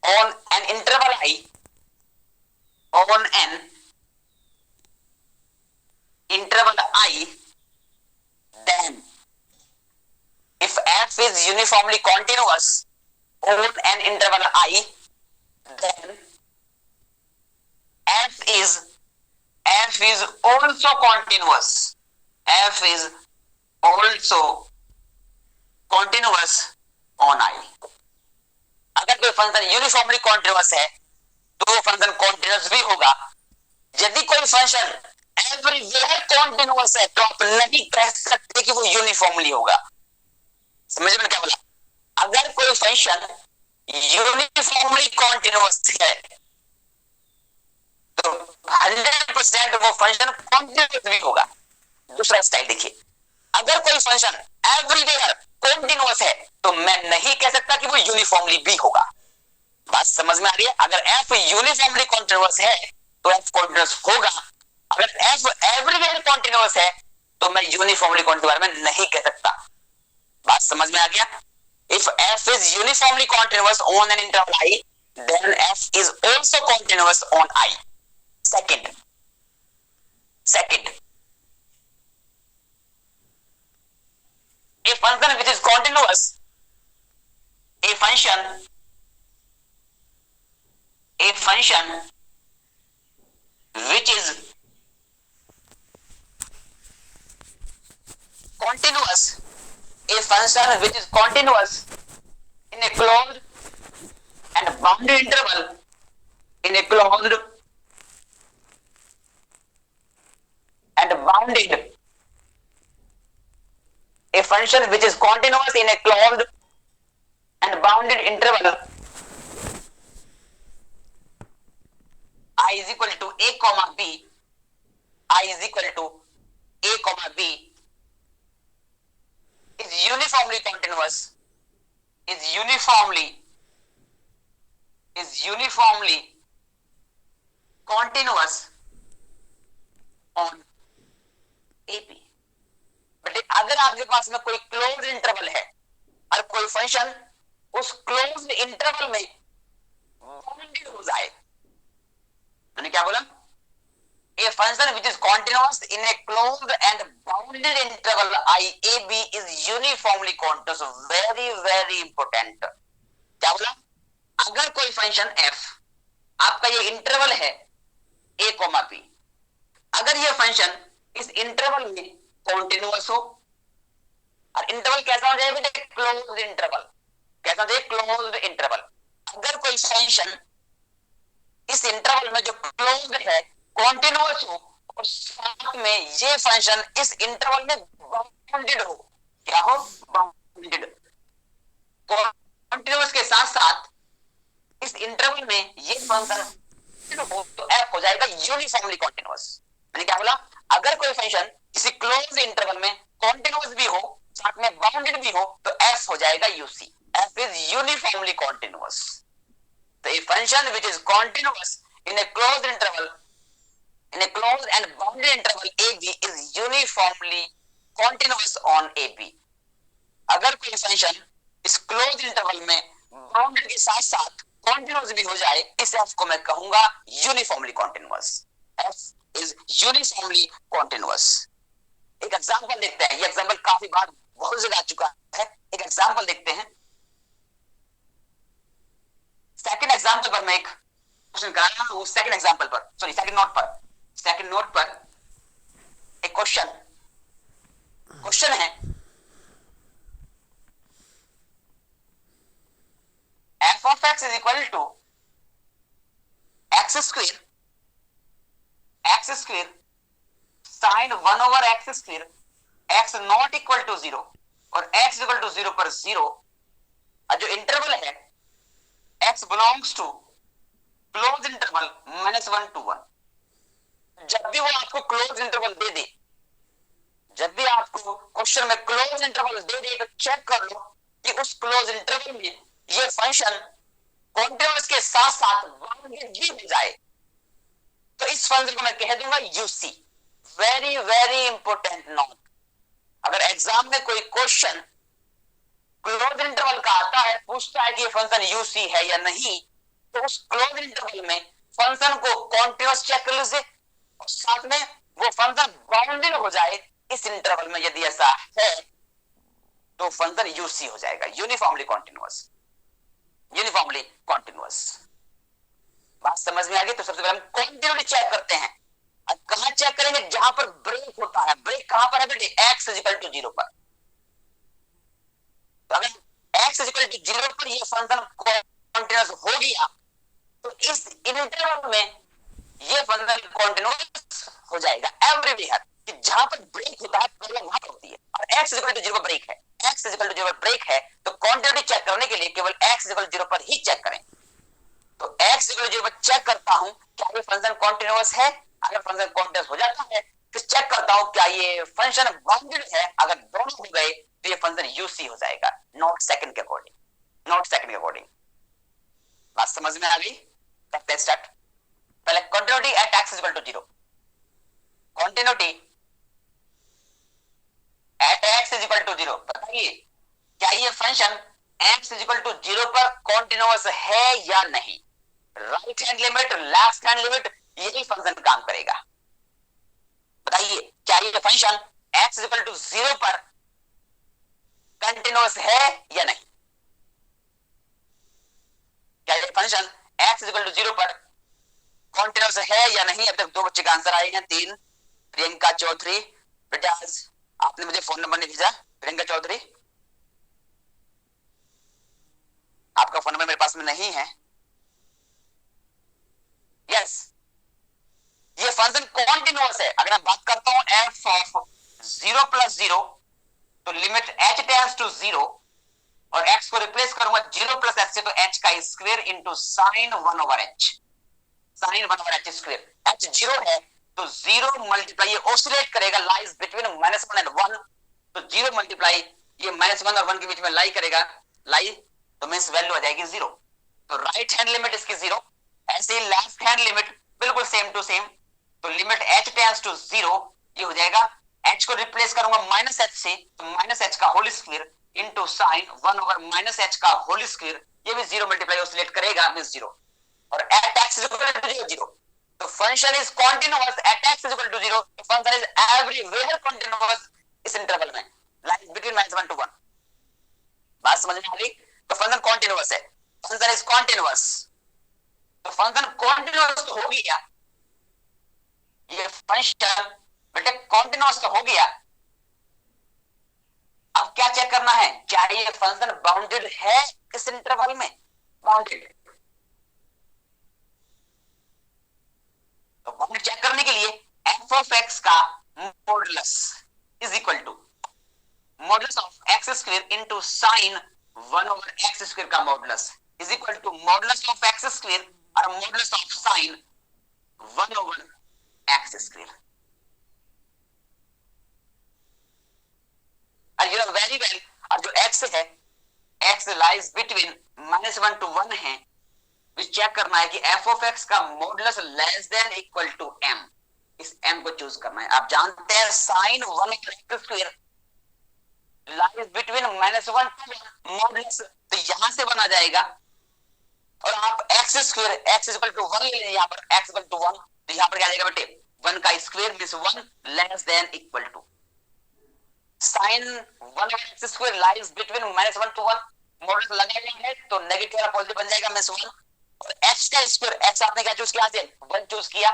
on an interval I, on an interval I, then if f is uniformly continuous on an interval I, then f is also continuous. F is also continuous on I. अगर कोई function uniformly continuous है तो वो function continuous भी होगा. यदि कोई function everywhere continuous है तो आप नहीं कह सकते कि वो यूनिफॉर्मली होगा. समझ में क्या बोला? अगर कोई फंक्शन यूनिफॉर्मली कॉन्टिन्यूअस है तो 100% वो फंक्शन कॉन्टिन्यूअस भी होगा. दूसरा स्टाइल देखिए, अगर कोई फंक्शन एवरीवेयर कॉन्टिन्यूअस है तो मैं नहीं कह सकता कि वो यूनिफॉर्मली भी होगा. बात समझ में आ रही है? अगर f यूनिफॉर्मली कॉन्टिन्यूअस है तो f कॉन्टिन्यूअस होगा. अगर f एवरीवेयर कॉन्टिन्यूअस है तो मैं यूनिफॉर्मली कॉन्टिन्यूअस में नहीं कह सकता. बात समझ में आ गया? If f is uniformly continuous on an interval I, then f is also continuous on I. Second, a function which is continuous, a function which is continuous, a function which is continuous in a closed and bounded interval, in a closed and bounded, a function which is continuous in a closed and bounded interval I is equal to a comma b, I is equal to a comma b is uniformly continuous, is uniformly continuous on AP. But अगर आपके पास में कोई close interval है और कोई function उस close interval में bounded हो जाए, मैंने क्या बोला? A function which is continuous in a closed and bounded interval IAB is uniformly continuous. Very very important. क्या बोला? अगर कोई फंक्शन f आपका ये इंटरवल है a कोमा b, अगर ये फंक्शन इस इंटरवल में कॉन्टिन्यूअस हो, और इंटरवल कैसा हो जाए? Closed interval. कैसा हो जाए? Closed interval. अगर कोई फंक्शन इस इंटरवल में जो क्लोज्ड है कॉन्टिन्यूअस हो और साथ में ये फंक्शन इस इंटरवल में बाउंडेड हो. क्या हो? बाउंडेड. कॉन्टिन्यूअस के साथ साथ इस इंटरवल में ये फंक्शन हो तो f हो जाएगा यूनिफॉर्मली कॉन्टिन्यूअस. मैंने क्या बोला? अगर कोई फंक्शन किसी क्लोज इंटरवल में कॉन्टिन्यूअस भी हो साथ में बाउंडेड भी हो तो f हो जाएगा UC. f is uniformly continuous. So a function which is continuous in a closed interval, in a closed and bounded interval AB is uniformly continuous on AB. अगर कोई फंक्शन इस क्लोज इंटरवल में bounded के साथ साथ continuous भी हो जाए, इस f को मैं कहूंगा uniformly continuous. f is uniformly continuous. एक एग्जांपल देखते हैं. ये एग्जांपल काफी बार बहुत जगह आ चुका है. एक एग्जांपल देखते हैं. सेकंड एग्जांपल पर मैं एक क्वेश्चन कर रहा हूं. सेकंड एग्जांपल पर, सॉरी सेकंड नोट पर एक क्वेश्चन है f of x is equal to x square sin 1 over x square, x not equal to 0 और x equal to 0 पर 0. जो इंटरवल है x belongs to closed interval -1 to 1. जब भी वो आपको क्लोज इंटरवल दे दे, जब भी आपको क्वेश्चन में क्लोज इंटरवल दे दे तो चेक कर लो कि उस क्लोज इंटरवल में ये फंक्शन कॉन्टिन्यूअस के साथ साथ बाउंडेड भी हो जाए तो इस फंक्शन को मैं कह दूंगा UC. Very very important note. अगर एग्जाम में कोई क्वेश्चन क्लोज इंटरवल का आता है, पूछता है कि ये फंक्शन यूसी है या नहीं, तो उस क्लोज इंटरवल में फंक्शन को कॉन्टिन्यूअस चेक कर लीजिए और साथ में वो फंक्शन बाउंडेड हो जाए इस इंटरवल में, यदि ऐसा है तो फंक्शन यूसी हो जाएगा, यूनिफॉर्मली कॉन्टिन्यूअस, यूनिफॉर्मली कॉन्टिन्यूअस। बात समझ में आ गई? तो सबसे पहले हम कॉन्टिन्यूटी चेक करते हैं। अब कहां चेक करेंगे? जहां पर ब्रेक होता है। ब्रेक कहां पर है बेटे? x इक्वल टू 0 पर। तो अगर x इक्वल टू 0 पर ये फंक्शन कॉन्टिन्यूअस हो गया तो इस इंटरवल में ये फंक्शन कॉन्टिन्यूअस हो जाएगा एवरीवेयर, कि जहां पर ब्रेक होता है प्रॉब्लम वहां पर होती है। और x इक्वल टू 0 पर ब्रेक है, x इक्वल टू 0 पर ब्रेक है, तो कॉन्टिन्यूटी चेक करने के लिए केवल x इक्वल टू 0 पर ही चेक करें। तो x इक्वल टू 0 पर चेक करता हूं क्या ये फंक्शन कॉन्टिन्यूअस है। अगर फंक्शन कॉन्टिन्यूअस हो जाता है तो चेक करता हूं क्या ये फंक्शन बाउंडेड है। अगर दोनों हो गए तो ये फंक्शन यूसी हो जाएगा, नॉट सेकंड के अकॉर्डिंग, नॉट सेकंड के अकॉर्डिंग। बात समझ में आ गई? करते हैं स्टार्ट। पहले continuity at x equal to 0, continuity at x equal to 0। बताइए क्या ये फंक्शन x इक्वल टू 0 पर कॉन्टिन्यूअस है या नहीं। Right hand limit, left hand limit, यही फंक्शन काम करेगा। बताइए क्या ये फंक्शन x इक्वल टू 0 पर कंटिन्यूअस है या नहीं। क्या ये फंक्शन x इक्वल टू 0 पर कॉन्टिन्यूअस है या नहीं। अब तक 2 बच्चे का आंसर आए हैं, 3। प्रियंका चौधरी, बेटा आपने मुझे फोन नंबर नहीं भेजा। प्रियंका चौधरी, आपका फोन नंबर मेरे पास में नहीं है। यस, ये फंक्शन कॉन्टिन्यूअस है। अगर मैं बात करता हूं f ऑफ 0 प्लस 0, तो लिमिट h टेंड्स टू 0 और x को रिप्लेस करूंगा 0 प्लस h से, तो h का square into sine 1 over h, sine 1 over h square. h 0 है तो 0 मल्टीप्लाई, ये ऑसिलेट करेगा, लाइज बिटवीन -1 एंड 1। तो 0 मल्टीप्लाई ये -1 और 1 के बीच में लाई करेगा, लाई तो मींस वैल्यू आ जाएगी 0। तो राइट हैंड लिमिट इसकी 0, ऐसे ही लेफ्ट हैंड लिमिट बिल्कुल सेम टू सेम। तो लिमिट h टेंड्स टू 0, ये हो जाएगा, h को रिप्लेस करूंगा माइनस h से, तो माइनस h का whole square into sine 1 over minus h का होल स्क्वायर, ये भी 0 मल्टीप्लाई ऑसिलेट करेगा, मींस 0। और एट x इक्वल टू 0 0, तो function is continuous at x equal to 0, तो फंक्शन इज एवरीवेयर कॉन्टिन्यूअस इस इंटरवल में, लाइक बिटवीन -1 टू 1। बात समझ में आ गई? तो फंक्शन कॉन्टिन्यूअस है, फंक्शन इज कॉन्टिन्यूअस। तो फंक्शन कॉन्टिन्यूअस तो हो गया, ये फंक्शन बेटे कॉन्टिन्यूअस तो हो गया। अब क्या चेक करना है? क्या ये फंक्शन बाउंडेड है इस इंटरवल में? बाउंडेड। तो बाउंडेड चेक करने के लिए f ऑफ x का modulus is equal to modulus of x square into sin 1 over x square का modulus is equal to modulus of x square और modulus of sin 1 over x square. और you know very well, और जो x है, x lies between -1 to 1 है, check करना है कि f ऑफ x का modulus less than equal to m। इस m को चूज करना है। आप जानते हैं sin 1 over x square lies between -1 to 1 modulus, तो यहां से बना जाएगा। और आप x square x equal to 1 ले लें, यहां पर x इक्वल टू 1, तो यहां पर क्या आ जाएगा बेटे? 1 का square means 1 less than equal to sin 1 over x square lies between -1 to 1, modulus लगाया है तो नेगेटिव वाला पॉजिटिव बन जाएगा मींस 1। और x का स्क्वायर, x आपने क्या चूज किया? 1 चूज किया,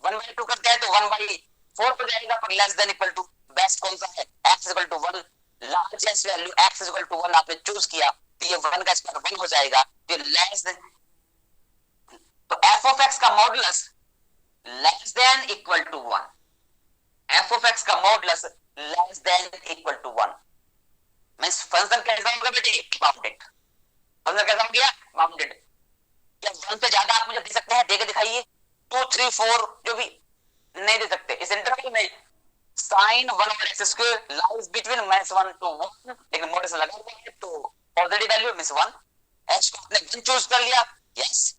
1/2 करते हैं तो 1/4 हो जाएगा, पर less than equal to best कौन सा है? x equal to 1, largest value x equal to 1 आपने चूज किया, तो ये 1 का स्क्वायर 1 हो जाएगा, तो लेस देन। तो f ऑफ x का modulus less than equal to 1, f of x का modulus less than equal to 1 means function कैसा होगा बेटे? बाउंडेड। फंक्शन कैसा हो गया? बाउंडेड। क्या 1 से ज्यादा आप मुझे दे सकते हैं? देके दिखाइए। 2 3 4 जो भी नहीं दे सकते। इस इंटरवल में sin 1 over x square lies between -1 to 1, लेकिन मॉडुलस लगा हुआ है तो पॉजिटिव वैल्यू मींस 1। h को आपने 1 चूज कर लिया, यस।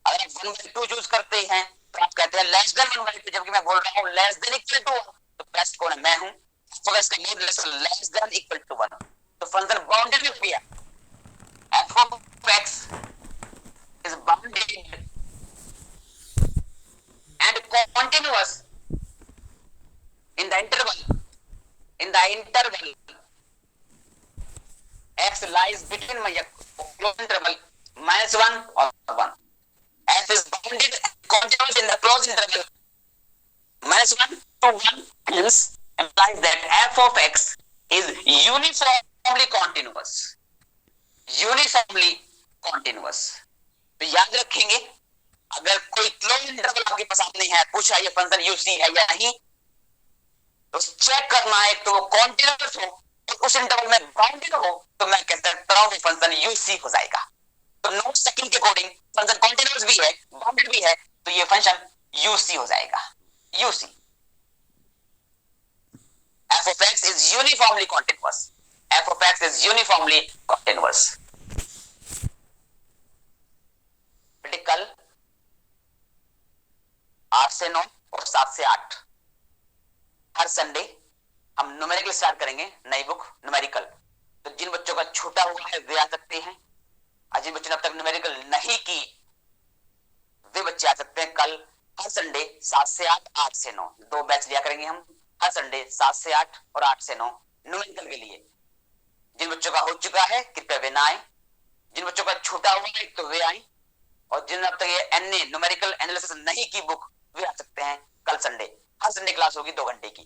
अगर आप 1/2 चूज करते हैं तो आप कहते हैं लेस देन 1/2, जबकि मैं बोल रहा हूं लेस देन इक्वल टू 1, तो बेस्ट कौन है? मैं हूं। तो इसका modulus less than equal to 1, तो फंक्शन बाउंडेड हो गया। f of x is bounded continuous in the interval x lies between my closed interval -1 or 1. F is bounded and continuous in the closed interval -1 to 1, hence implies that f of x is uniformly continuous. Uniformly continuous. तो याद रखेंगे, अगर कोई close interval आपके पास सामने है, पूछा ये फंक्शन यूसी है या नहीं, तो चेक करना है तो वो कॉन्टिन्यूअस हो तो उस इंटरवल में बाउंडेड हो तो मैं कह सकता हूं फंक्शन यूसी हो जाएगा। तो नोट सेकंड के अकॉर्डिंग फंक्शन कॉन्टिन्यूअस भी है, बाउंडेड भी है, तो ये फंक्शन यूसी हो जाएगा। UC f of x is uniformly continuous. f of x is uniformly continuous. बेटे कल 8 से 9 और 7 से 8 हर संडे हम न्यूमेरिकल स्टार्ट करेंगे, नई बुक न्यूमेरिकल। तो जिन बच्चों का छूटा हुआ है वे आ सकते हैं, और जिन बच्चों ने अब तक न्यूमेरिकल नहीं की वे बच्चे आ सकते हैं। कल हर संडे 7 से 8, 8 से 9 दो बैच लिया करेंगे हम, हर संडे 7 से 8 और 8 से 9 न्यूमेरिकल के लिए। जिन बच्चों का हो चुका है कृपया वे ना आए, जिन बच्चों का छूटा हुआ है तो वे आए, और जिन अब तक ये एनए न्यूमेरिकल एनालिसिस नहीं की बुक वे आ सकते हैं कल संडे। हर संडे क्लास होगी 2 घंटे की,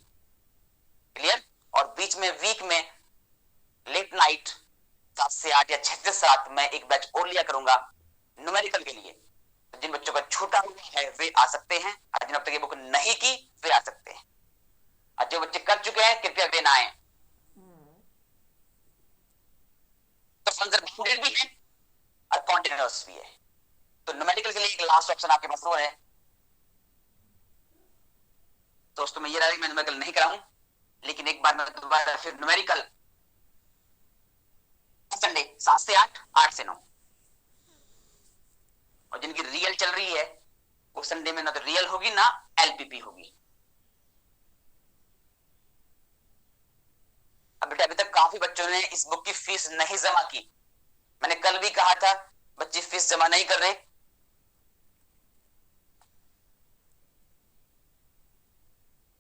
क्लियर। और बीच में वीक में लेट नाइट 7 से 8 या 6 से 7 मैं एक बैच और लिया करूंगा न्यूमेरिकल के लिए। तो जिन बच्चों का छूटा हुआ है वे आ सकते हैं, और जिन अब तक ये बुक नहीं की वे आ सकते हैं, और जो बच्चे कर चुके हैं कृपया वे ना आए। तो फंक्शन बाउंडेड भी है और कॉन्टिन्यूअस भी है। तो न्यूमेरिकल के लिए एक लास्ट ऑप्शन आपके पास वो है। दोस्तों मैं ये रहा मैं न्यूमेरिकल नहीं कराऊं, लेकिन एक बार मैं दोबारा फिर न्यूमेरिकल संडे 7 से 8, 8 से 9, और जिनकी रियल चल रही है वो संडे में ना तो रियल होगी ना एलपीपी होगी। अब बेटा अभी तक काफी बच्चों ने इस बुक की फीस नहीं जमा की। मैंने कल भी कहा था बच्चे फीस जमा नहीं कर रहे।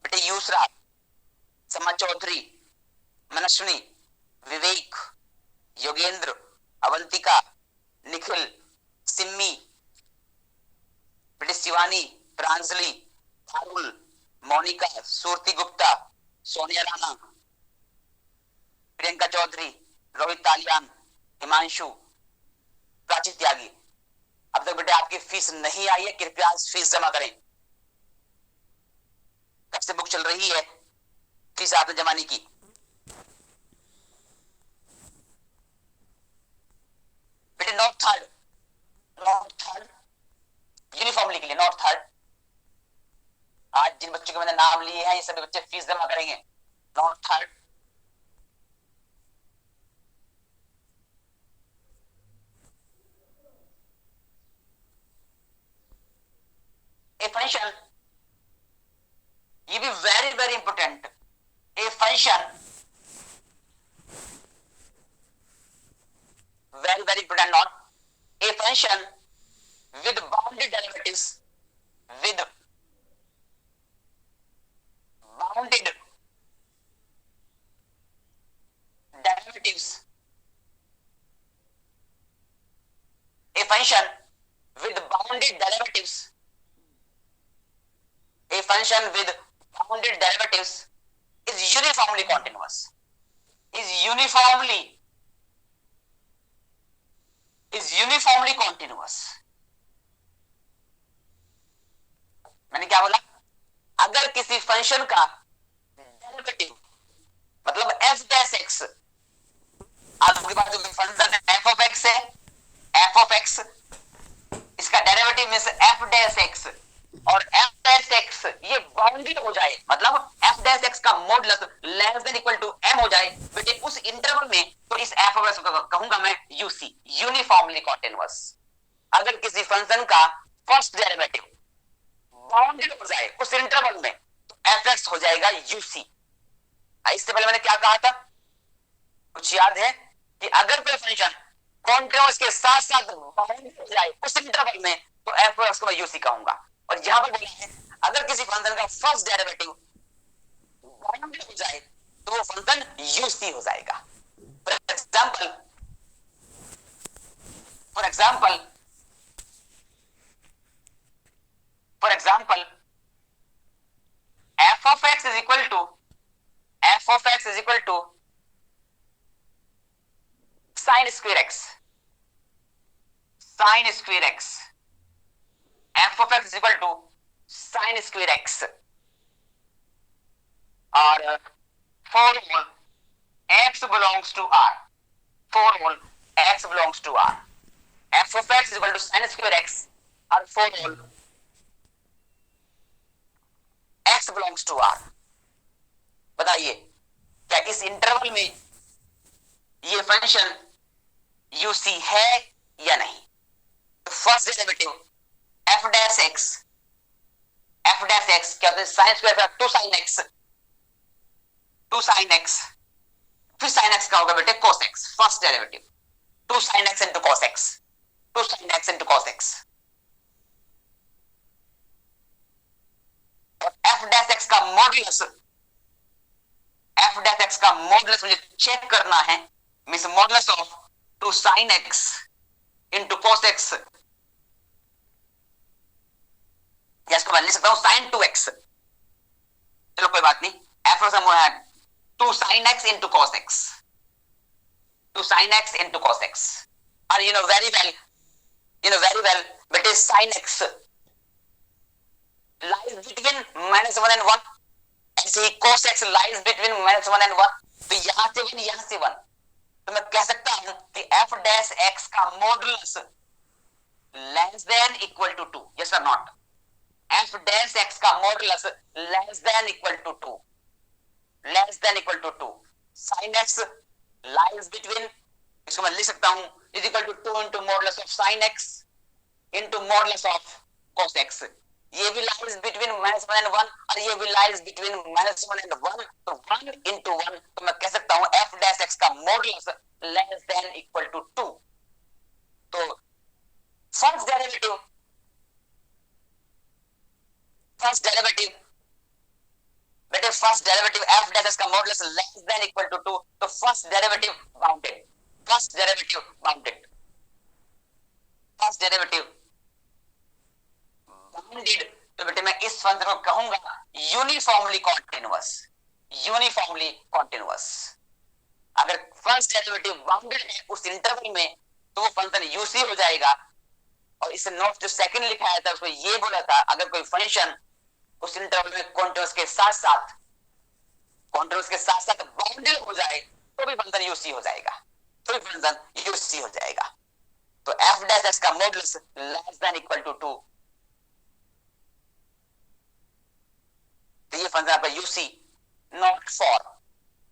बेटे यूसरा, समा चौधरी, मनस्विनी, विवेक, योगेंद्र, अवंतिका, निखिल, सिम्मी, बेटे शिवानी, प्रांजलि, पारुल, मोनिका, सूरती गुप्ता, सोनिया राणा, प्रियंका चौधरी, रोहित तालियान, हिमांशु, प्राची त्यागी, अब तक बेटे आपकी फीस नहीं आई है, कृपया फीस जमा करें। कब से बुक चल रही है, फीस आपने जमा नहीं की। बेटे नॉट थर्ड यूनिफॉर्मली के लिए नॉट थर्ड, आज जिन बच्चों के मैंने नाम लिए हैं ये सभी बच्चे फीस जमा करेंगे। नॉट थर्ड, ए फंक्शन, ये भी very very important, a function very very important not, a function with bounded derivatives with bounded derivatives, a function with bounded derivatives, a function with bounded derivatives is uniformly continuous, is uniformly continuous। मैंने क्या बोला, अगर किसी function का derivative मतलब f dash x, आपके पास जो फंक्शन f ऑफ x है, f ऑफ x इसका derivative means f dash x, और f डैश x ये बाउंडेड हो जाए, मतलब f डैश x का modulus less than equal to m हो जाए बेटे उस इंटरवल में, तो इस f ऑफ x को कहूंगा मैं uc, यूनिफॉर्मली कॉन्टिन्यूअस। अगर किसी फंक्शन का फर्स्ट डेरिवेटिव बाउंडेड हो जाए उस इंटरवल में तो fx हो जाएगा uc। इससे पहले मैंने क्या कहा था, कुछ याद है कि अगर कोई फंक्शन कॉन्टिन्यूअस के साथ साथ बाउंडेड हो जाए उस इंटरवल में तो fx को मैं uc कहूंगा। और यहां पर बोला है अगर किसी फंक्शन का फर्स्ट डेरिवेटिव बाउंडेड हो जाए तो वो फंक्शन यूसी हो जाएगा। For example for example for example f of x is equal to f of x is equal to sin square x, sin square x, f of x is equal to sin square x, और for all x belongs to r, for all x belongs to r, f of x is equal to sin square x, और for all x belongs to r। बताइए क्या इस interval में ये function UC है या नहीं? तो first derivative f dash x क्या होता है? साइन स्क्वायर का 2 sin x, 2 sin x, फिर sin x का होगा बेटे cos x, first derivative 2 sin x into cos x, 2 sin x into cos x। और f डैश x का मॉडुलस, f डैश x का मॉडुलस मुझे चेक करना है, means modulus of 2 sin x into cos x, या इसको मैं लिख सकता हूं sin 2x। चलो कोई बात नहीं, f है 2 sin x into cos x, 2 sin x into cos x, और you know very well बेटे sin x lies between -1 and 1, ऐसे ही cos x lies between -1 and 1, तो यहां से 1 यहां से 1, तो मैं कह सकता हूं कि f डैश x का modulus less than equal to 2, yes और नॉट? f डैश x का modulus less than equal to 2, less than equal to 2, sin x lies between, इसको मैं लिख सकता हूं is equal to 2 into modulus of sin x into modulus of cos x, ये भी lies between -1 and 1 और ये भी lies between -1 and 1, तो 1 into 1, तो मैं कह सकता हूं f डैश x का modulus less than equal to 2। तो फर्स्ट डेरिवेटिव बेटे first derivative f dash x का modulus less than equal to 2, तो first derivative bounded, first derivative bounded, first derivative bounded, तो बेटे मैं इस फंक्शन को कहूंगा यूनिफॉर्मली कॉन्टिन्यूअस, यूनिफॉर्मली कॉन्टिन्यूअस। अगर फर्स्ट डेरिवेटिव बाउंडेड है उस इंटरवल में तो वो फंक्शन यूसी हो जाएगा। और इस नोट जो सेकंड लिखा था उसमें ये बोला था अगर कोई फंक्शन उस इंटरवल में कॉन्टिन्यूअस के साथ साथ बाउंडेड हो जाए तो भी फंक्शन यूसी हो जाएगा, तो भी फंक्शन यूसी हो जाएगा। तो f डैश x का modulus less than equal to 2, तो ये फंक्शन आपका यूसी नॉट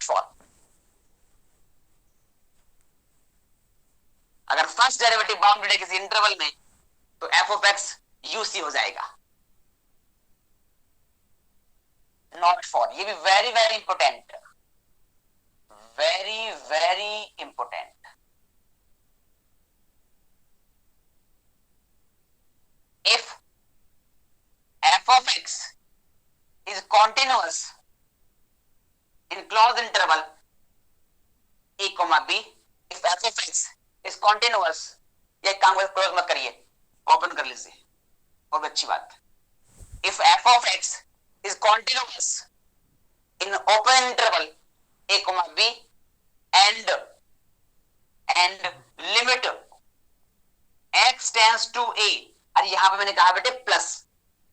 फॉर अगर फर्स्ट डेरिवेटिव बाउंडेड है किसी इंटरवल में तो f ऑफ x यूसी हो जाएगा, नॉट फॉर। ये भी very very important, very very important. If f of x is continuous in closed interval a comma b, if f of x is continuous, ये काम को close मत करिए, open कर लीजिए, बहुत अच्छी बात। if f of x is continuous in open interval a comma b and limit x tends to a, और यहां पे मैंने कहा बेटे प्लस,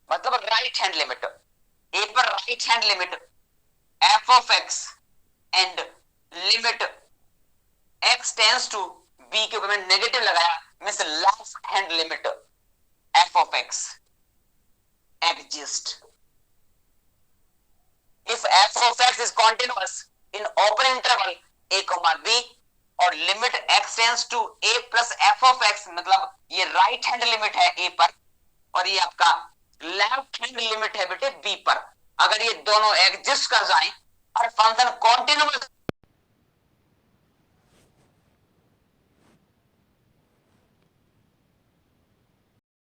मतलब राइट हैंड लिमिट, a पर right hand limit f of x and limit x tends to b के ऊपर मैंने नेगेटिव लगाया, means left hand limit f of x exist if f of x is continuous in open interval a comma b और limit x tends to a plus f of x, मतलब ये right hand limit है a पर और ये आपका left hand limit है बेटे b पर। अगर ये दोनों एग्जिस्ट कर जाएं और फंक्शन कॉन्टिन्यूअस